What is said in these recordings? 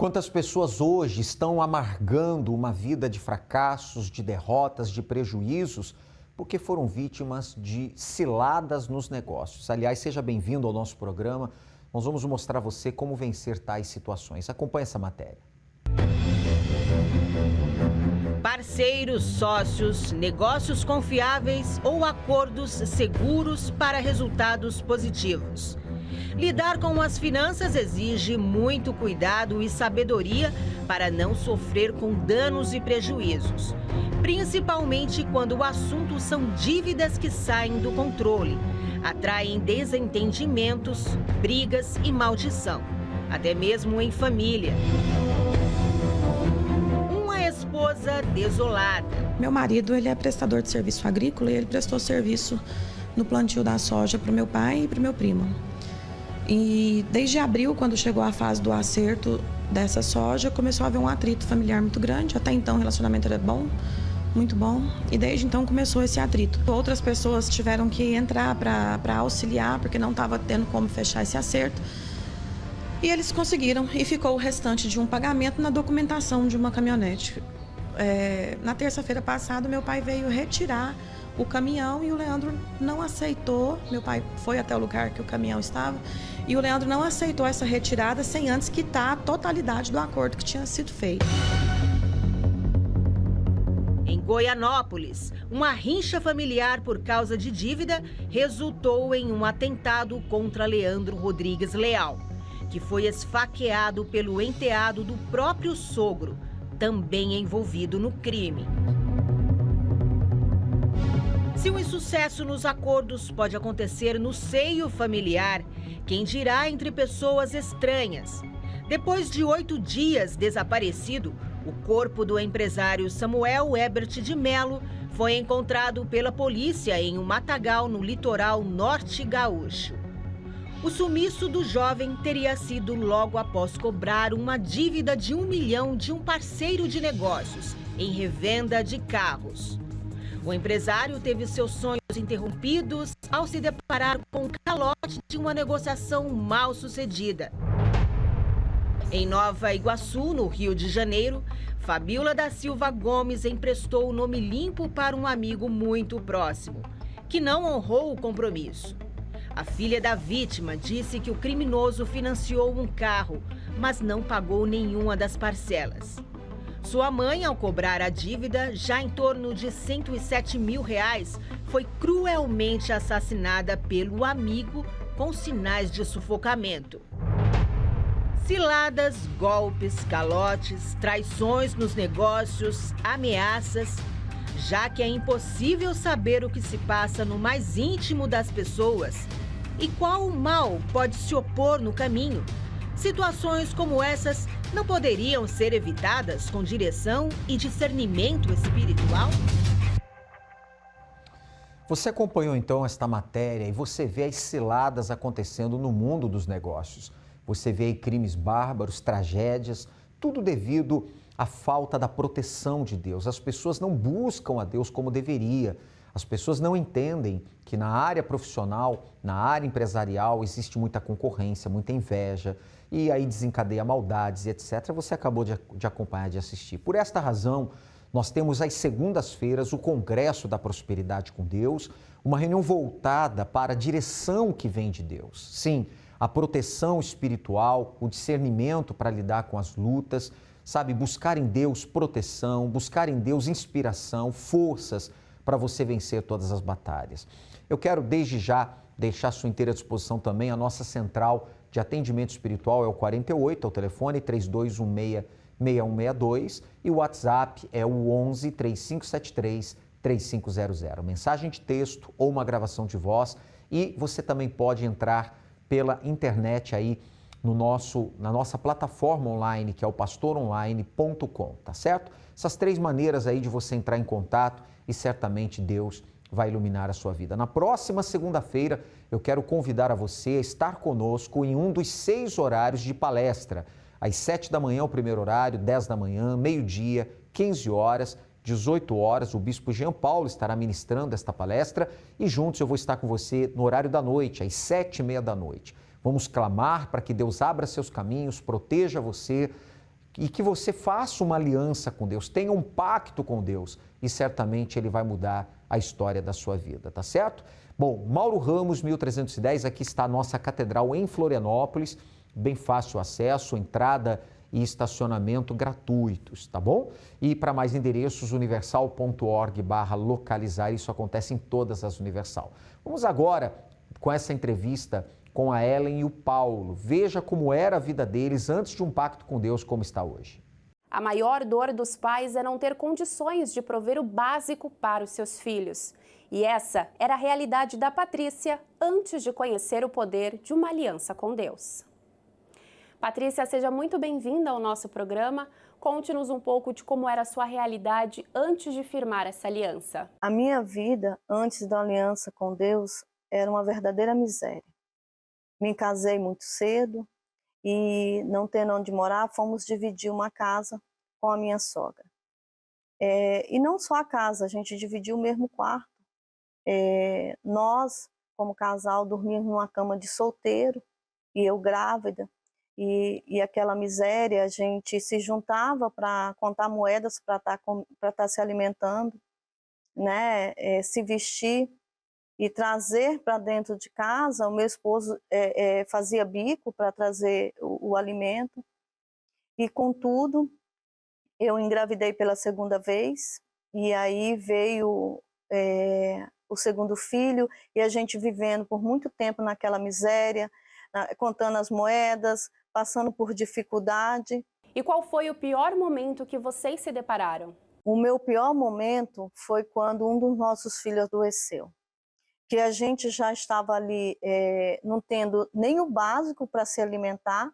Quantas pessoas hoje estão amargando uma vida de fracassos, de derrotas, de prejuízos, porque foram vítimas de ciladas nos negócios. Aliás, seja bem-vindo ao nosso programa. Nós vamos mostrar a você como vencer tais situações. Acompanhe essa matéria. Parceiros, sócios, negócios confiáveis ou acordos seguros para resultados positivos. Lidar com as finanças exige muito cuidado e sabedoria para não sofrer com danos e prejuízos, principalmente quando o assunto são dívidas que saem do controle, atraem desentendimentos, brigas e maldição, até mesmo em família. Uma esposa desolada. Meu marido, ele é prestador de serviço agrícola e ele prestou serviço no plantio da soja para o meu pai e para o meu primo. E desde abril, quando chegou a fase do acerto dessa soja, começou a haver um atrito familiar muito grande. Até então o relacionamento era bom, muito bom, e desde então começou esse atrito. Outras pessoas tiveram que entrar para auxiliar, porque não estava tendo como fechar esse acerto. E eles conseguiram, e ficou o restante de um pagamento na documentação de uma caminhonete. Na terça-feira passada, meu pai veio retirar o caminhão e o Leandro não aceitou. Meu pai foi até o lugar que o caminhão estava e o Leandro não aceitou essa retirada sem antes quitar a totalidade do acordo que tinha sido feito. Em Goianópolis, uma rincha familiar por causa de dívida resultou em um atentado contra Leandro Rodrigues Leal, que foi esfaqueado pelo enteado do próprio sogro, também envolvido no crime. Se o insucesso nos acordos pode acontecer no seio familiar, quem dirá entre pessoas estranhas? Depois de 8 dias desaparecido, o corpo do empresário Samuel Ebert de Melo foi encontrado pela polícia em um matagal no litoral norte gaúcho. O sumiço do jovem teria sido logo após cobrar uma dívida de 1 milhão de um parceiro de negócios em revenda de carros. O empresário teve seus sonhos interrompidos ao se deparar com o calote de uma negociação mal sucedida. Em Nova Iguaçu, no Rio de Janeiro, Fabíola da Silva Gomes emprestou o nome limpo para um amigo muito próximo, que não honrou o compromisso. A filha da vítima disse que o criminoso financiou um carro, mas não pagou nenhuma das parcelas. Sua mãe, ao cobrar a dívida, já em torno de R$107 mil, foi cruelmente assassinada pelo amigo com sinais de sufocamento. Ciladas, golpes, calotes, traições nos negócios, ameaças, já que é impossível saber o que se passa no mais íntimo das pessoas e qual mal pode se opor no caminho. Situações como essas não poderiam ser evitadas com direção e discernimento espiritual? Você acompanhou então esta matéria e você vê as ciladas acontecendo no mundo dos negócios. Você vê aí crimes bárbaros, tragédias, tudo devido à falta da proteção de Deus. As pessoas não buscam a Deus como deveria. As pessoas não entendem que na área profissional, na área empresarial, existe muita concorrência, muita inveja, e aí desencadeia maldades e etc. Você acabou de acompanhar, de assistir. Por esta razão, nós temos às segundas-feiras o Congresso da Prosperidade com Deus, uma reunião voltada para a direção que vem de Deus. Sim, a proteção espiritual, o discernimento para lidar com as lutas, sabe, buscar em Deus proteção, buscar em Deus inspiração, forças para você vencer todas as batalhas. Eu quero desde já deixar à sua inteira disposição também a nossa central de atendimento espiritual, é o 48, é o telefone 3216-6162 e o WhatsApp é o 11 3573 3500. Mensagem de texto ou uma gravação de voz, e você também pode entrar pela internet aí na nossa plataforma online, que é o pastoronline.com, tá certo? Essas 3 maneiras aí de você entrar em contato e certamente Deus vai iluminar a sua vida. Na próxima segunda-feira, eu quero convidar a você a estar conosco em um dos 6 horários de palestra. Às 7 da manhã, o primeiro horário, 10 da manhã, meio-dia, 15 horas, 18 horas, o Bispo Jean Paulo estará ministrando esta palestra e juntos eu vou estar com você no horário da noite, às 7h30 da noite. Vamos clamar para que Deus abra seus caminhos, proteja você, e que você faça uma aliança com Deus, tenha um pacto com Deus e certamente Ele vai mudar a história da sua vida, tá certo? Bom, Mauro Ramos, 1310, aqui está a nossa catedral em Florianópolis, bem fácil acesso, entrada e estacionamento gratuitos, tá bom? E para mais endereços, universal.org/localizar, isso acontece em todas as Universal. Vamos agora com essa entrevista com a Ellen e o Paulo. Veja como era a vida deles antes de um pacto com Deus, como está hoje. A maior dor dos pais é não ter condições de prover o básico para os seus filhos. E essa era a realidade da Patrícia antes de conhecer o poder de uma aliança com Deus. Patrícia, seja muito bem-vinda ao nosso programa. Conte-nos um pouco de como era a sua realidade antes de firmar essa aliança. A minha vida antes da aliança com Deus era uma verdadeira miséria. Me casei muito cedo e, não tendo onde morar, fomos dividir uma casa com a minha sogra. E não só a casa, a gente dividiu o mesmo quarto. Nós, como casal, dormíamos numa cama de solteiro e eu grávida. E aquela miséria, a gente se juntava para contar moedas para estar se alimentando, né? Se vestir e trazer para dentro de casa. O meu esposo fazia bico para trazer o alimento. E, contudo, eu engravidei pela segunda vez, e aí veio o segundo filho, e a gente vivendo por muito tempo naquela miséria, contando as moedas, passando por dificuldade. E qual foi o pior momento que vocês se depararam? O meu pior momento foi quando um dos nossos filhos adoeceu. Que a gente já estava ali não tendo nem o básico para se alimentar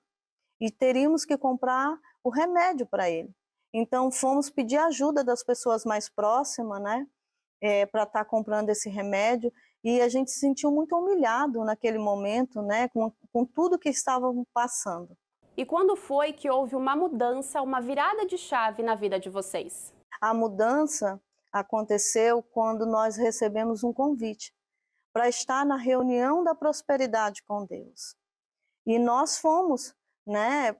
e teríamos que comprar o remédio para ele. Então fomos pedir ajuda das pessoas mais próximas, né, para estar comprando esse remédio, e a gente se sentiu muito humilhado naquele momento, né, com tudo que estávamos passando. E quando foi que houve uma mudança, uma virada de chave na vida de vocês? A mudança aconteceu quando nós recebemos um convite para estar na reunião da prosperidade com Deus. E nós fomos, né,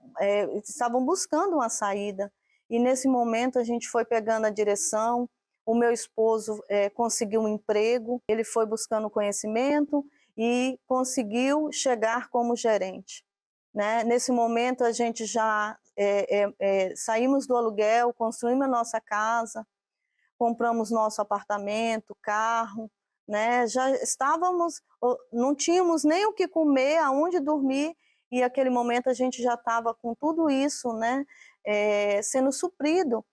estavam buscando uma saída, e nesse momento a gente foi pegando a direção. O meu esposo conseguiu um emprego, ele foi buscando conhecimento e conseguiu chegar como gerente, né? Nesse momento a gente já saímos do aluguel, construímos a nossa casa, compramos nosso apartamento, carro, né? Já estávamos, não tínhamos nem o que comer, aonde dormir, e naquele momento a gente já estava com tudo isso, né? Sendo suprido.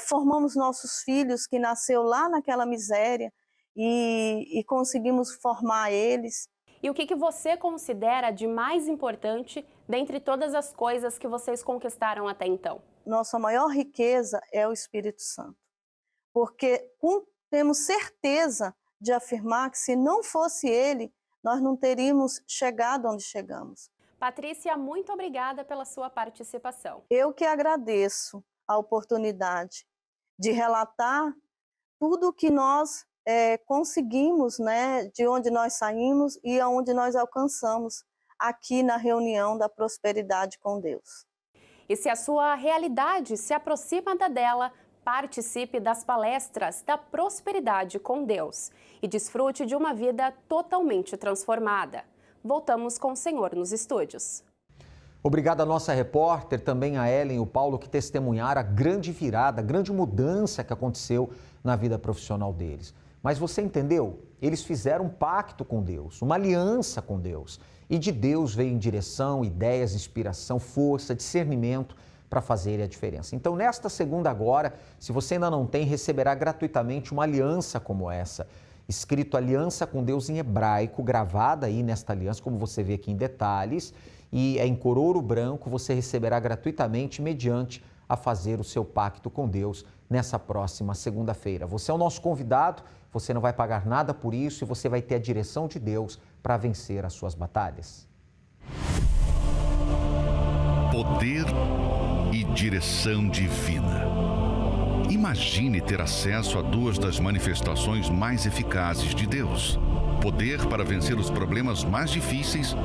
Formamos nossos filhos, que nasceu lá naquela miséria, e conseguimos formar eles. E o que você considera de mais importante dentre todas as coisas que vocês conquistaram até então? Nossa maior riqueza é o Espírito Santo, porque temos certeza de afirmar que se não fosse ele, nós não teríamos chegado onde chegamos. Patrícia, muito obrigada pela sua participação. Eu que agradeço a oportunidade de relatar tudo que nós conseguimos, né, de onde nós saímos e aonde nós alcançamos aqui na reunião da prosperidade com Deus. E se a sua realidade se aproxima da dela, participe das palestras da prosperidade com Deus e desfrute de uma vida totalmente transformada. Voltamos com o Senhor nos estúdios. Obrigado à nossa repórter, também a Ellen e o Paulo, que testemunharam a grande virada, a grande mudança que aconteceu na vida profissional deles. Mas você entendeu? Eles fizeram um pacto com Deus, uma aliança com Deus. E de Deus veio em direção, ideias, inspiração, força, discernimento para fazer a diferença. Então, nesta segunda agora, se você ainda não tem, receberá gratuitamente uma aliança como essa. Escrito aliança com Deus em hebraico, gravada aí nesta aliança, como você vê aqui em detalhes, e é em cor ouro branco, você receberá gratuitamente mediante a fazer o seu pacto com Deus nessa próxima segunda-feira. Você é o nosso convidado, você não vai pagar nada por isso e você vai ter a direção de Deus para vencer as suas batalhas. Poder e direção divina. Imagine ter acesso a duas das manifestações mais eficazes de Deus: poder para vencer os problemas mais difíceis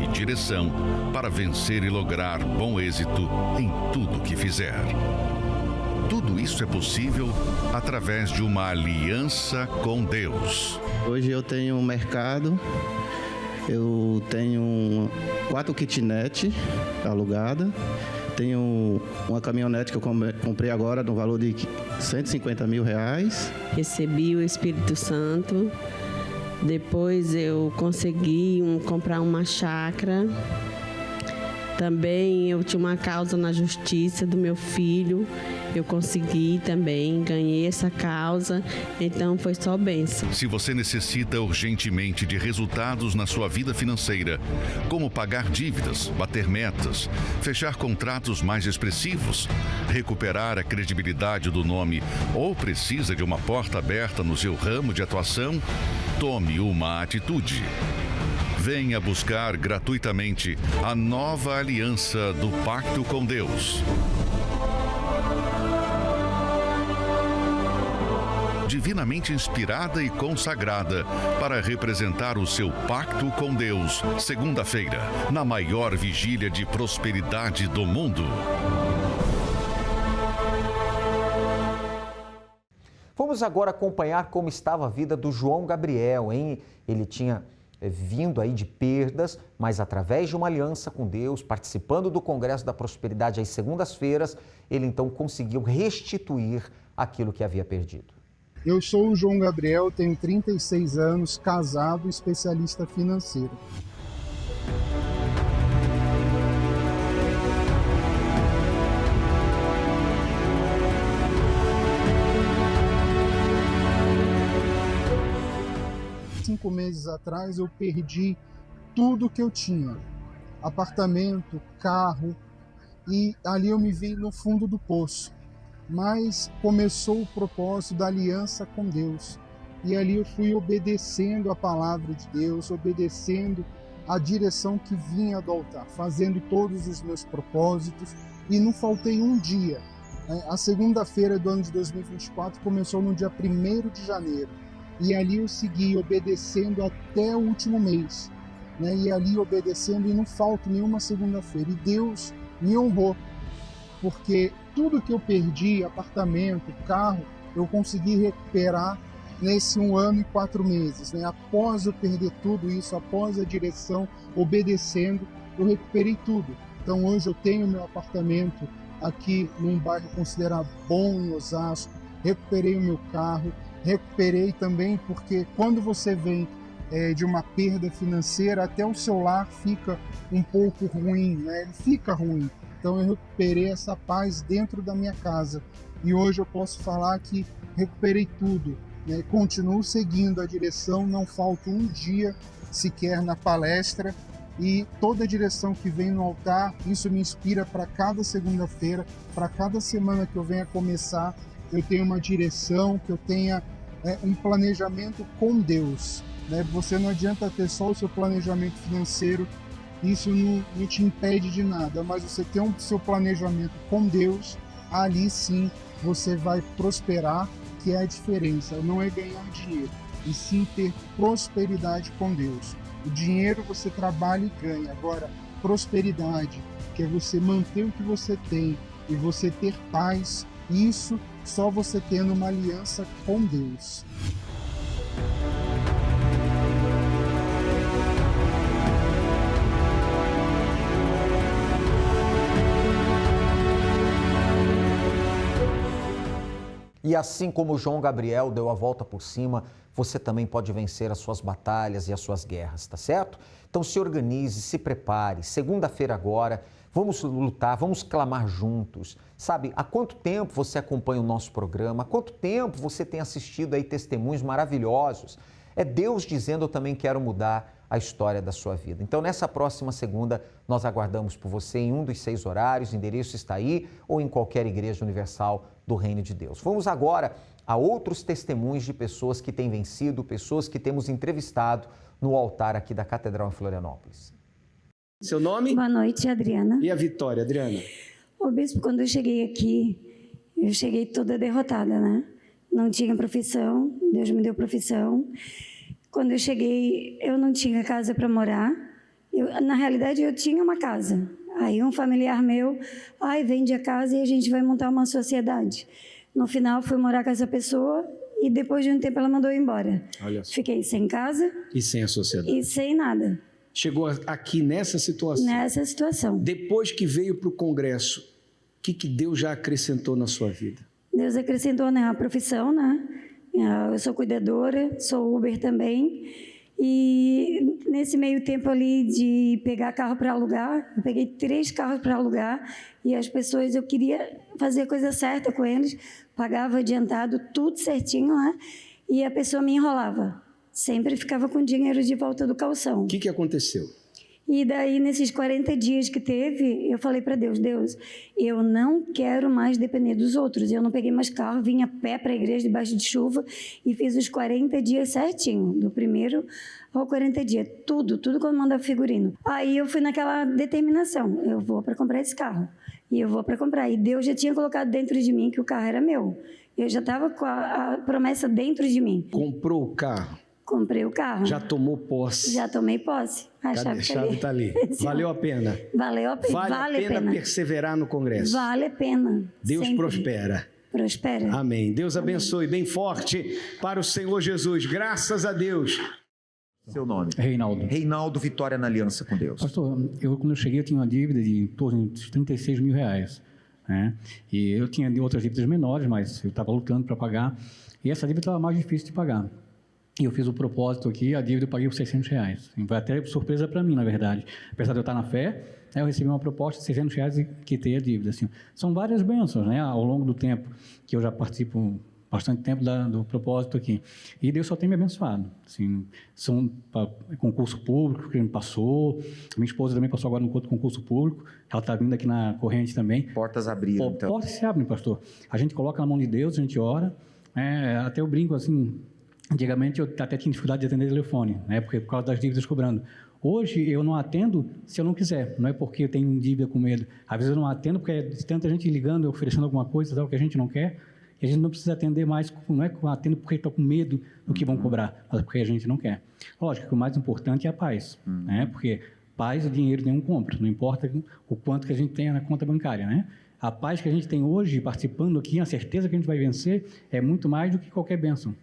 e direção para vencer e lograr bom êxito em tudo que fizer. Tudo isso é possível através de uma aliança com Deus. Hoje eu tenho um mercado, eu tenho 4 kitnets alugadas, tenho uma caminhonete que eu comprei agora no valor de R$150 mil. Recebi o Espírito Santo, depois eu consegui comprar uma chácara. Também eu tinha uma causa na justiça do meu filho, eu consegui também, ganhei essa causa, então foi só bênção. Se você necessita urgentemente de resultados na sua vida financeira, como pagar dívidas, bater metas, fechar contratos mais expressivos, recuperar a credibilidade do nome ou precisa de uma porta aberta no seu ramo de atuação, tome uma atitude. Venha buscar gratuitamente a nova aliança do Pacto com Deus. Divinamente inspirada e consagrada para representar o seu pacto com Deus, segunda-feira, na maior vigília de prosperidade do mundo. Vamos agora acompanhar como estava a vida do João Gabriel, hein? Ele tinha vindo aí de perdas, mas através de uma aliança com Deus, participando do Congresso da Prosperidade às segundas-feiras, ele então conseguiu restituir aquilo que havia perdido. Eu sou o João Gabriel, tenho 36 anos, casado, especialista financeiro. Cinco meses atrás eu perdi tudo que eu tinha, apartamento, carro, e ali eu me vi no fundo do poço. Mas começou o propósito da aliança com Deus, e ali eu fui obedecendo a palavra de Deus, obedecendo a direção que vinha do altar, fazendo todos os meus propósitos, e não faltei um dia. A segunda-feira do ano de 2024 começou no dia 1º de janeiro. E ali eu segui obedecendo até o último mês, né? E ali obedecendo e não falta nenhuma segunda-feira. E Deus me honrou, porque tudo que eu perdi, apartamento, carro, eu consegui recuperar nesse 1 ano e 4 meses, né? Após eu perder tudo isso, após a direção, obedecendo, eu recuperei tudo. Então hoje eu tenho meu apartamento aqui num bairro considerado bom em Osasco, recuperei o meu carro, recuperei também porque quando você vem de uma perda financeira, até o seu lar fica um pouco ruim, né? Ele fica ruim. Então eu recuperei essa paz dentro da minha casa. E hoje eu posso falar que recuperei tudo, né? Continuo seguindo a direção, não falta um dia sequer na palestra. E toda a direção que vem no altar, isso me inspira para cada segunda-feira, para cada semana que eu venha começar, eu tenho uma direção, que eu tenha um planejamento com Deus, né? Você não adianta ter só o seu planejamento financeiro, isso não te impede de nada, mas você tem o seu planejamento com Deus, ali sim você vai prosperar, que é a diferença, não é ganhar dinheiro, e sim ter prosperidade com Deus. O dinheiro você trabalha e ganha, agora prosperidade, que é você manter o que você tem e você ter paz, isso só você tendo uma aliança com Deus. E assim como João Gabriel deu a volta por cima, você também pode vencer as suas batalhas e as suas guerras, tá certo? Então se organize, se prepare. Segunda-feira agora, vamos lutar, vamos clamar juntos. Sabe, há quanto tempo você acompanha o nosso programa? Há quanto tempo você tem assistido aí testemunhos maravilhosos? É Deus dizendo: eu também quero mudar a história da sua vida. Então, nessa próxima segunda, nós aguardamos por você em um dos 6 horários, o endereço está aí, ou em qualquer igreja universal do Reino de Deus. Vamos agora a outros testemunhos de pessoas que têm vencido, pessoas que temos entrevistado no altar aqui da Catedral em Florianópolis. Seu nome? Boa noite, Adriana. E a Vitória, Adriana? Ô bispo, quando eu cheguei aqui, eu cheguei toda derrotada, né? Não tinha profissão, Deus me deu profissão. Quando eu cheguei, eu não tinha casa para morar. Na realidade, eu tinha uma casa. Aí um familiar meu, vende a casa e a gente vai montar uma sociedade. No final, fui morar com essa pessoa e depois de um tempo ela mandou eu embora. Olha só. Fiquei sem casa. E sem a sociedade. E sem nada. Chegou aqui nessa situação. Nessa situação. Depois que veio para o Congresso, o que Deus já acrescentou na sua vida? Deus acrescentou a profissão, né? Eu sou cuidadora, sou Uber também. E nesse meio tempo ali de pegar carro para alugar, eu peguei 3 carros para alugar e as pessoas, eu queria fazer a coisa certa com eles, pagava adiantado, tudo certinho, né? E a pessoa me enrolava. Sempre ficava com dinheiro de volta do calção. O que aconteceu? E daí, nesses 40 dias que teve, eu falei para Deus, eu não quero mais depender dos outros. Eu não peguei mais carro, vim a pé para a igreja debaixo de chuva e fiz os 40 dias certinho, do primeiro ao 40 dias. Tudo quando mandava figurino. Aí eu fui naquela determinação, eu vou para comprar esse carro. E eu vou para comprar. E Deus já tinha colocado dentro de mim que o carro era meu. Eu já estava com a promessa dentro de mim. Comprou o carro? Comprei o carro. Já tomou posse? Já tomei posse. A chave está ali. Valeu a pena? Valeu a pena. Vale a pena perseverar no Congresso? Vale a pena. Deus sempre. Prospera. Prospera. Amém. Deus abençoe bem forte para o Senhor Jesus. Graças a Deus. Seu nome? Reinaldo. Reinaldo, Vitória na Aliança com Deus. Pastor, quando eu cheguei eu tinha uma dívida de em torno de 36 mil reais. Né? E eu tinha outras dívidas menores, mas eu estava lutando para pagar. E essa dívida estava mais difícil de pagar. E eu fiz o propósito aqui, a dívida eu paguei por 600 reais. Foi até surpresa para mim, na verdade. Apesar de eu estar na fé, eu recebi uma proposta de 600 reais e quitei a dívida. Assim. São várias bênçãos, né? Ao longo do tempo, que eu já participo bastante tempo do propósito aqui. E Deus só tem me abençoado. Assim, são concurso público que ele me passou. Minha esposa também passou agora no concurso público. Ela está vindo aqui na corrente também. Portas abriram, então. Portas se abrem, pastor. A gente coloca na mão de Deus, a gente ora. Até eu brinco assim... Antigamente eu até tinha dificuldade de atender telefone, né? Porque por causa das dívidas cobrando. Hoje eu não atendo se eu não quiser, não é porque eu tenho dívida com medo. Às vezes eu não atendo porque é tanta gente ligando, oferecendo alguma coisa, tal, que a gente não quer, e a gente não precisa atender mais, não é que eu atendo porque estou com medo do que vão cobrar, mas porque a gente não quer. Lógico que o mais importante é a paz, né? Porque paz e dinheiro nenhum compra, não importa o quanto que a gente tenha na conta bancária, né? A paz que a gente tem hoje, participando aqui, a certeza que a gente vai vencer, é muito mais do que qualquer bênção.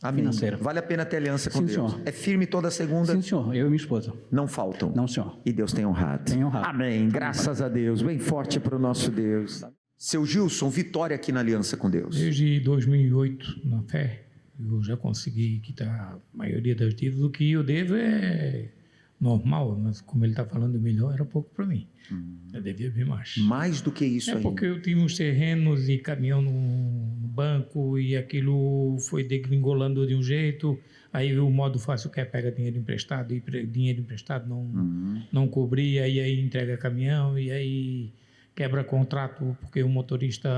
Amém. Financeira. Vale a pena ter aliança com Sim, Deus. senhor. É firme toda segunda? Sim, senhor. Eu e minha esposa. Não faltam? Não, senhor. E Deus tem honrado? Tem honrado. Amém. Graças a Deus. Bem forte para o nosso Deus. Seu Gilson, Vitória aqui na aliança com Deus. Desde 2008, na fé, eu já consegui quitar a maioria das dívidas. O que eu devo é normal, mas como ele está falando melhor, era pouco para mim. Eu devia bem mais. Mais do que isso ainda? Porque eu tinha uns terrenos e caminhão no banco e aquilo foi degringolando de um jeito. Aí o modo fácil que é pega dinheiro emprestado e dinheiro emprestado não cobria, e aí entrega caminhão e aí quebra contrato porque o motorista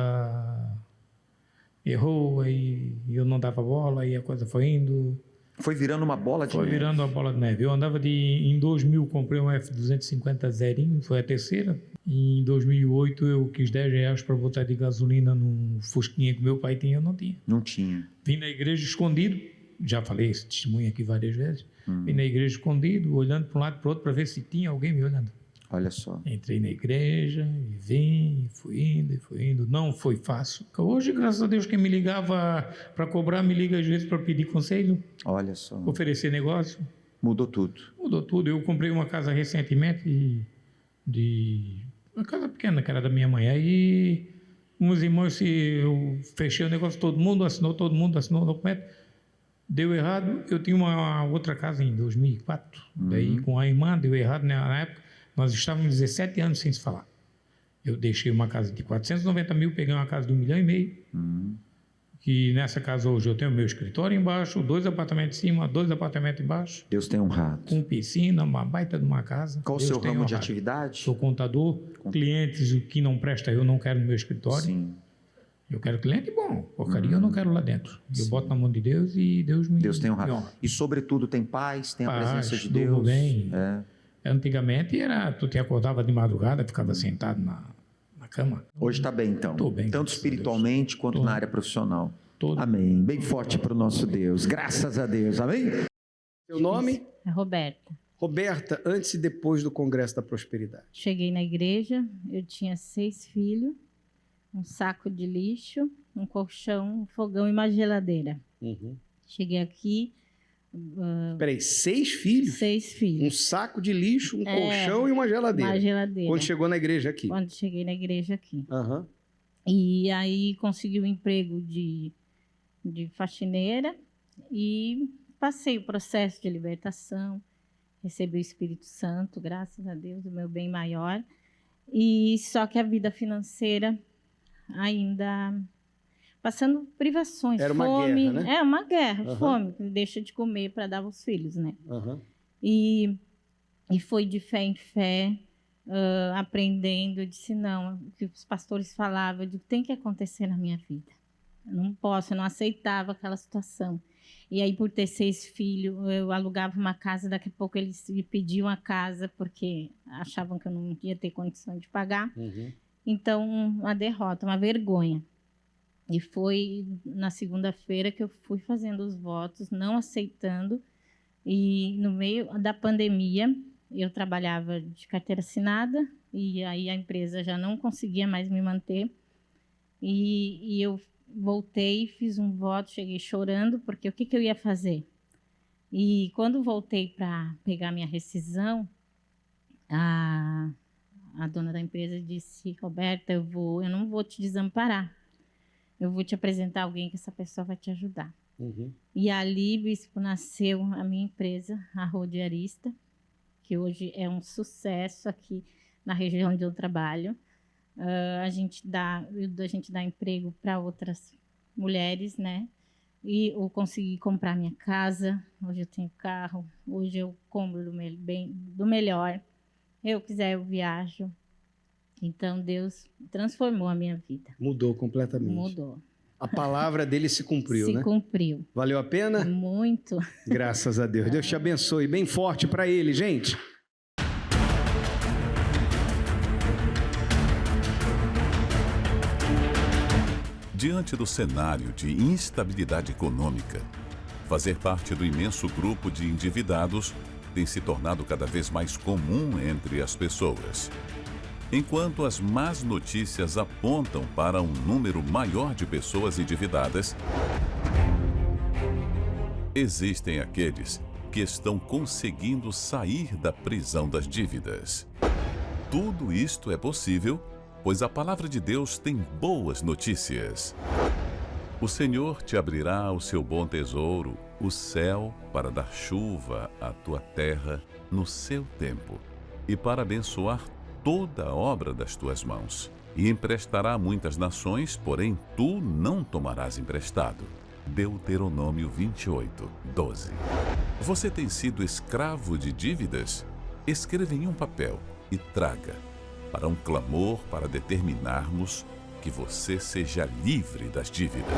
errou, aí eu não dava bola e a coisa foi indo. Foi virando uma bola de neve? Foi virando uma bola de neve. Eu andava em 2000, comprei um F250 zerinho, foi a terceira. E em 2008 eu quis 10 reais para botar de gasolina no Fusquinha que meu pai tinha, eu não tinha. Não tinha. Vim na igreja escondido, já falei esse testemunho aqui várias vezes. Vim na igreja escondido, olhando para um lado e para o outro para ver se tinha alguém me olhando. Olha só. Entrei na igreja e vim, e fui indo. Não foi fácil. Hoje, graças a Deus, quem me ligava para cobrar, me liga às vezes para pedir conselho. Olha só. Oferecer negócio. Mudou tudo. Mudou tudo. Eu comprei uma casa recentemente, uma casa pequena, que era da minha mãe. Aí, uns irmãos, eu fechei o negócio, todo mundo assinou o documento. Deu errado. Eu tinha uma outra casa em 2004. Daí, com a irmã, deu errado na época. Nós estávamos 17 anos sem se falar. Eu deixei uma casa de 490 mil, peguei uma casa de 1,5 milhão. Que nessa casa hoje eu tenho meu escritório embaixo, 2 apartamentos em cima, 2 apartamentos embaixo. Deus tem honrado. Com piscina, uma baita de uma casa. Qual o seu ramo de atividade? Sou contador. Clientes que não prestam, eu não quero no meu escritório. Sim. Eu quero cliente bom. Porcaria eu não quero lá dentro. Eu boto na mão de Deus e Deus me tem honrado. honra. E sobretudo tem paz, tem a presença de Deus. Durmo bem. É. Antigamente tu te acordava de madrugada, ficava sentado na cama. Hoje está bem, então. Estou bem. Tanto espiritualmente quanto na área profissional. Amém. Bem forte para o nosso Deus. Graças a Deus. Amém. Seu nome? É Roberta. Roberta, antes e depois do Congresso da Prosperidade. Cheguei na igreja, eu tinha 6 filhos, um saco de lixo, um colchão, um fogão e uma geladeira. Cheguei aqui... Peraí, 6 filhos? 6 filhos. Um saco de lixo, um colchão e uma geladeira. Uma geladeira. Quando chegou na igreja aqui? Quando cheguei na igreja aqui. E aí consegui um emprego de faxineira e passei o processo de libertação, recebi o Espírito Santo, graças a Deus, o meu bem maior. E só que a vida financeira ainda passando privações, era uma fome, guerra, né? É uma guerra, fome, deixa de comer para dar aos filhos, né? E foi de fé em fé, aprendendo. Eu disse, não, o que os pastores falavam, eu digo, tem que acontecer na minha vida. Eu não posso, eu não aceitava aquela situação. E aí, por ter 6 filhos, eu alugava uma casa, daqui a pouco eles me pediam a casa, porque achavam que eu não ia ter condição de pagar. Então, uma derrota, uma vergonha. E foi na segunda-feira que eu fui fazendo os votos, não aceitando. E no meio da pandemia, eu trabalhava de carteira assinada, e aí a empresa já não conseguia mais me manter. E eu voltei, fiz um voto, cheguei chorando, porque o que eu ia fazer? E quando voltei para pegar minha rescisão, a dona da empresa disse, Roberta, eu não vou te desamparar. Eu vou te apresentar alguém que essa pessoa vai te ajudar. E ali, Bispo, nasceu a minha empresa, a Rodiarista, que hoje é um sucesso aqui na região onde eu trabalho. A gente dá emprego para outras mulheres, né? E eu consegui comprar minha casa, hoje eu tenho carro, hoje eu compro do melhor. Eu quiser, eu viajo. Então, Deus transformou a minha vida. Mudou completamente. Mudou. A palavra dele se cumpriu, né? Se cumpriu. Valeu a pena? Muito. Graças a Deus. Deus te abençoe. Bem forte para ele, gente. Diante do cenário de instabilidade econômica, fazer parte do imenso grupo de endividados tem se tornado cada vez mais comum entre as pessoas. Enquanto as más notícias apontam para um número maior de pessoas endividadas, existem aqueles que estão conseguindo sair da prisão das dívidas. Tudo isto é possível, pois a palavra de Deus tem boas notícias. O Senhor te abrirá o seu bom tesouro, o céu, para dar chuva à tua terra no seu tempo, e para abençoar toda a obra das tuas mãos. E emprestará a muitas nações, porém tu não tomarás emprestado. Deuteronômio 28, 12. Você tem sido escravo de dívidas? Escreva em um papel e traga para um clamor para determinarmos que você seja livre das dívidas.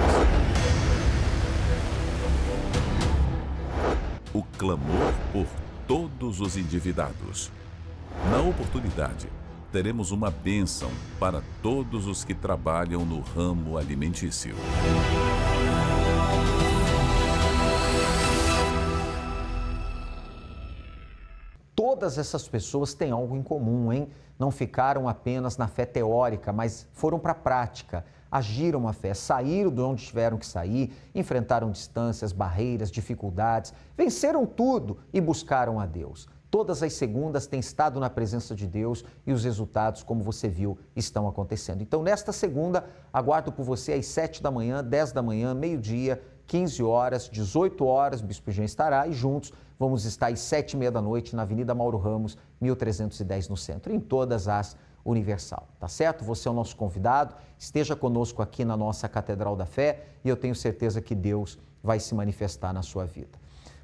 O clamor por todos os endividados. Na oportunidade, teremos uma bênção para todos os que trabalham no ramo alimentício. Todas essas pessoas têm algo em comum, hein? Não ficaram apenas na fé teórica, mas foram para a prática, agiram a fé, saíram de onde tiveram que sair, enfrentaram distâncias, barreiras, dificuldades, venceram tudo e buscaram a Deus. Todas as segundas têm estado na presença de Deus e os resultados, como você viu, estão acontecendo. Então, nesta segunda, aguardo por você às 7 da manhã, 10 da manhã, meio-dia, 15 horas, 18 horas, o Bispo Jean estará e juntos vamos estar às 7h30 da noite na Avenida Mauro Ramos, 1310 no centro, em todas as Universal, tá certo? Você é o nosso convidado, esteja conosco aqui na nossa Catedral da Fé e eu tenho certeza que Deus vai se manifestar na sua vida.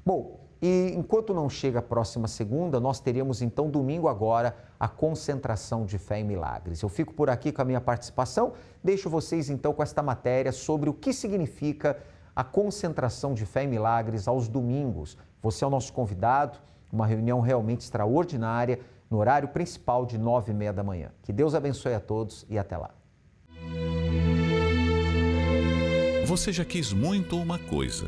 Bom, e enquanto não chega a próxima segunda, nós teremos então domingo agora a concentração de fé em milagres. Eu fico por aqui com a minha participação, deixo vocês então com esta matéria sobre o que significa a concentração de fé em milagres aos domingos. Você é o nosso convidado, uma reunião realmente extraordinária, no horário principal de 9h30 da manhã. Que Deus abençoe a todos e até lá. Você já quis muito uma coisa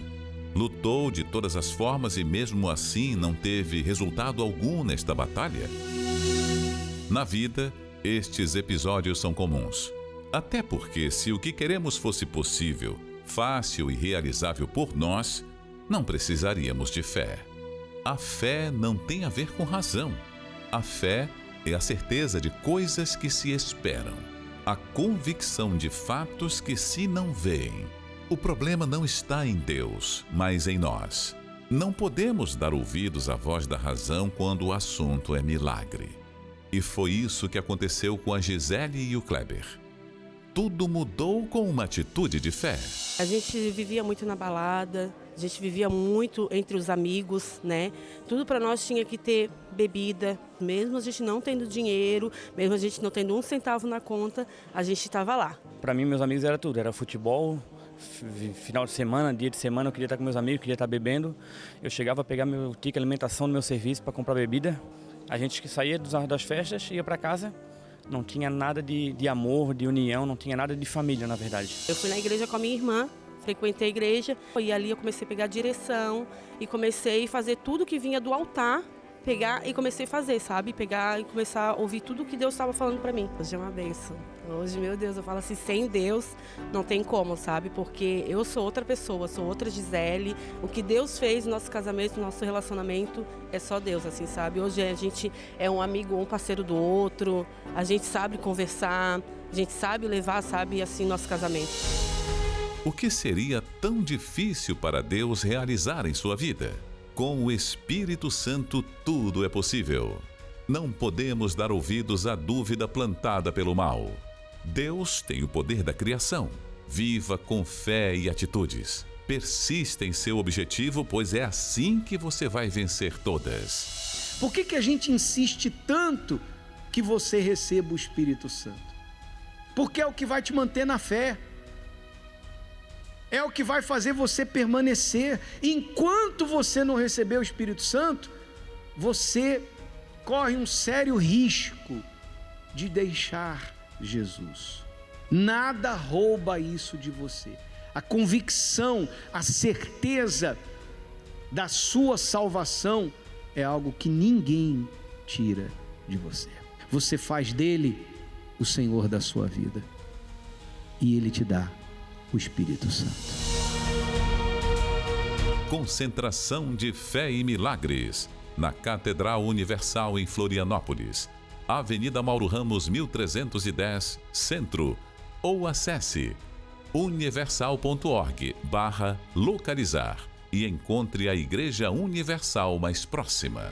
Lutou de todas as formas e mesmo assim não teve resultado algum nesta batalha? Na vida, estes episódios são comuns. Até porque, se o que queremos fosse possível, fácil e realizável por nós, não precisaríamos de fé. A fé não tem a ver com razão. A fé é a certeza de coisas que se esperam, a convicção de fatos que se não veem. O problema não está em Deus, mas em nós. Não podemos dar ouvidos à voz da razão quando o assunto é milagre. E foi isso que aconteceu com a Gisele e o Kleber. Tudo mudou com uma atitude de fé. A gente vivia muito na balada, a gente vivia muito entre os amigos, né? Tudo para nós tinha que ter bebida, mesmo a gente não tendo dinheiro, mesmo a gente não tendo 1 centavo na conta, a gente estava lá. Para mim, meus amigos era tudo, era futebol, final de semana, dia de semana, eu queria estar com meus amigos, queria estar bebendo. Eu chegava a pegar meu ticket alimentação do meu serviço para comprar bebida. A gente que saía das festas, ia para casa. Não tinha nada de amor, de união, não tinha nada de família, na verdade. Eu fui na igreja com a minha irmã, frequentei a igreja, e ali eu comecei a pegar direção e comecei a fazer tudo que vinha do altar, pegar e comecei a fazer, sabe? Pegar e começar a ouvir tudo que Deus estava falando para mim. Hoje é uma benção. Hoje, meu Deus, eu falo assim, sem Deus não tem como, sabe? Porque eu sou outra pessoa, sou outra Gisele. O que Deus fez no nosso casamento, no nosso relacionamento, é só Deus, assim, sabe? Hoje a gente é um amigo, um parceiro do outro, a gente sabe conversar, a gente sabe levar, sabe, assim, nosso casamento. O que seria tão difícil para Deus realizar em sua vida? Com o Espírito Santo, tudo é possível. Não podemos dar ouvidos à dúvida plantada pelo mal. Deus tem o poder da criação. Viva com fé e atitudes. Persista em seu objetivo, pois é assim que você vai vencer todas. Por que a gente insiste tanto que você receba o Espírito Santo? Porque é o que vai te manter na fé. É o que vai fazer você permanecer. Enquanto você não receber o Espírito Santo, você corre um sério risco de deixar Jesus. Nada rouba isso de você. A convicção, a certeza da sua salvação é algo que ninguém tira de você. Você faz dele o Senhor da sua vida e ele te dá o Espírito Santo. Concentração de Fé e Milagres, na Catedral Universal em Florianópolis, Avenida Mauro Ramos 1310, Centro, ou acesse universal.org/localizar e encontre a Igreja Universal mais próxima.